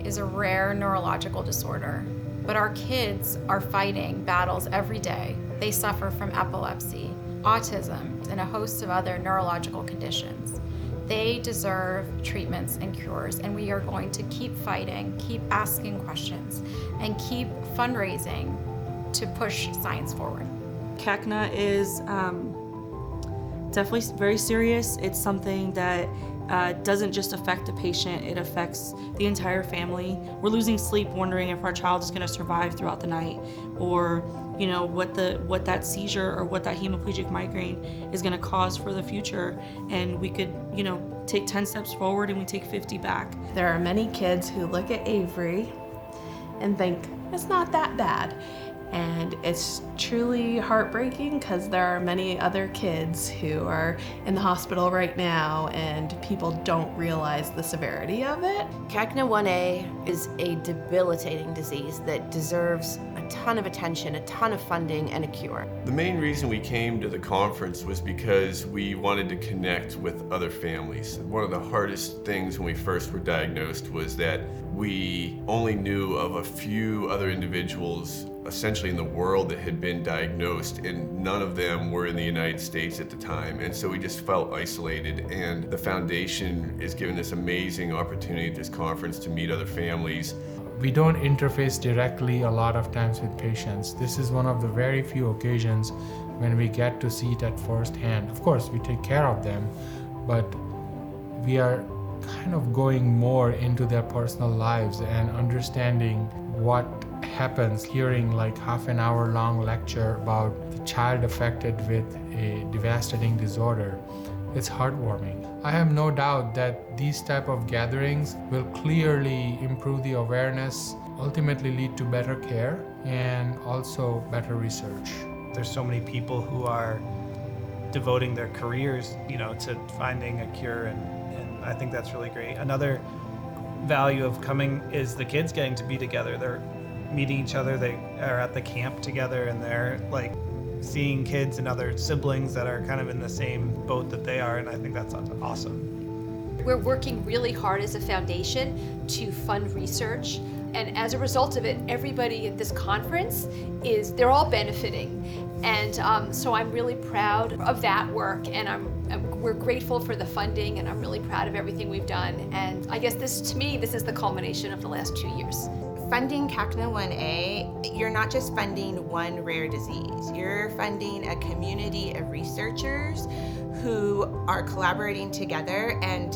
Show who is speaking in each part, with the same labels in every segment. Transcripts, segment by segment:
Speaker 1: CACNA1A is a rare neurological disorder, but our kids are fighting battles every day. They suffer from epilepsy, autism, and a host of other neurological conditions. They deserve treatments and cures, and we are going to keep fighting, keep asking questions, and keep fundraising to push science forward.
Speaker 2: CACNA is definitely very serious. It's something that doesn't just affect the patient, it affects the entire family. We're losing sleep wondering if our child is going to survive throughout the night, or what that seizure or what that hemiplegic migraine is going to cause for the future. And we could take 10 steps forward and we take 50 back.
Speaker 3: There are many kids who look at Avery and think it's not that bad. And it's truly heartbreaking because there are many other kids who are in the hospital right now and people don't realize the severity of it.
Speaker 4: CACNA1A is a debilitating disease that deserves a ton of attention, a ton of funding, and a cure.
Speaker 5: The main reason we came to the conference was because we wanted to connect with other families. One of the hardest things when we first were diagnosed was that we only knew of a few other individuals essentially in the world that had been diagnosed, and none of them were in the United States at the time. And so we just felt isolated, and the foundation is giving this amazing opportunity at this conference to meet other families.
Speaker 6: We don't interface directly a lot of times with patients. This is one of the very few occasions when we get to see it at first hand. Of course, we take care of them, but we are kind of going more into their personal lives and understanding what happens, hearing like half an hour long lecture about the child affected with a devastating disorder. It's heartwarming. I have no doubt that these type of gatherings will clearly improve the awareness, ultimately lead to better care and also better research.
Speaker 7: There's so many people who are devoting their careers, to finding a cure, and I think that's really great. Another value of coming is the kids getting to be together. They're meeting each other, they are at the camp together, and they're like seeing kids and other siblings that are kind of in the same boat that they are, and I think that's awesome.
Speaker 8: We're working really hard as a foundation to fund research, and as a result of it, everybody at this conference they're all benefiting. And so I'm really proud of that work, and we're grateful for the funding, and I'm really proud of everything we've done. And I guess this is the culmination of the last 2 years.
Speaker 9: Funding CACNA1A, you're not just funding one rare disease, you're funding a community of researchers who are collaborating together, and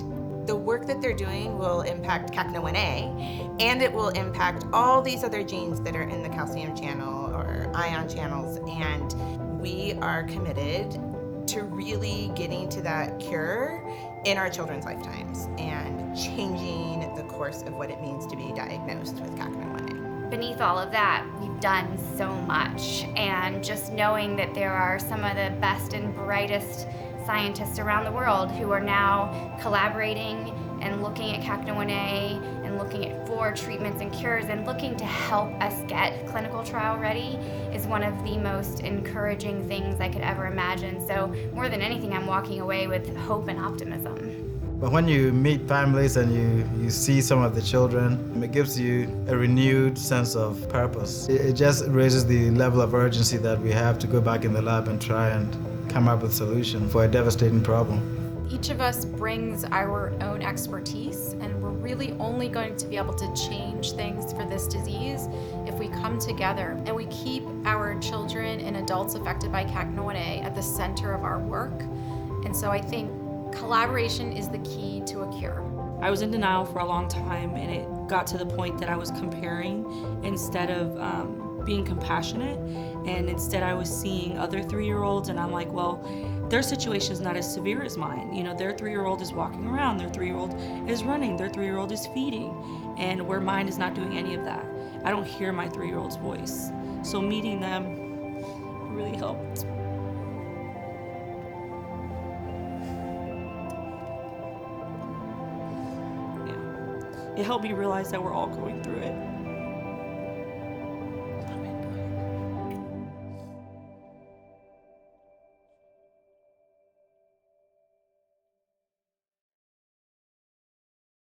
Speaker 9: the work that they're doing will impact CACNA1A, and it will impact all these other genes that are in the calcium channel or ion channels, and we are committed to really getting to that cure in our children's lifetimes and changing the course of what it means to be diagnosed with CACNA1A.
Speaker 10: Beneath all of that, we've done so much, and just knowing that there are some of the best and brightest scientists around the world who are now collaborating and looking at CACNA1A and looking for treatments and cures and looking to help us get clinical trial ready is one of the most encouraging things I could ever imagine. So more than anything, I'm walking away with hope and optimism.
Speaker 11: But when you meet families and you see some of the children, it gives you a renewed sense of purpose. It just raises the level of urgency that we have to go back in the lab and try and come up with a solution for a devastating problem.
Speaker 1: Each of us brings our own expertise, and we're really only going to be able to change things for this disease if we come together and we keep our children and adults affected by CACNA1A at the center of our work. And so I think collaboration is the key to a cure.
Speaker 2: I was in denial for a long time, and it got to the point that I was comparing instead of being compassionate, and instead I was seeing other 3-year-olds, and I'm like, well, their situation is not as severe as mine. Their 3-year-old is walking around, their 3-year-old is running, their 3-year-old is feeding, and where mine is not doing any of that. I don't hear my 3-year-old's voice. So meeting them really helped. It helped me realize that we're all going through it.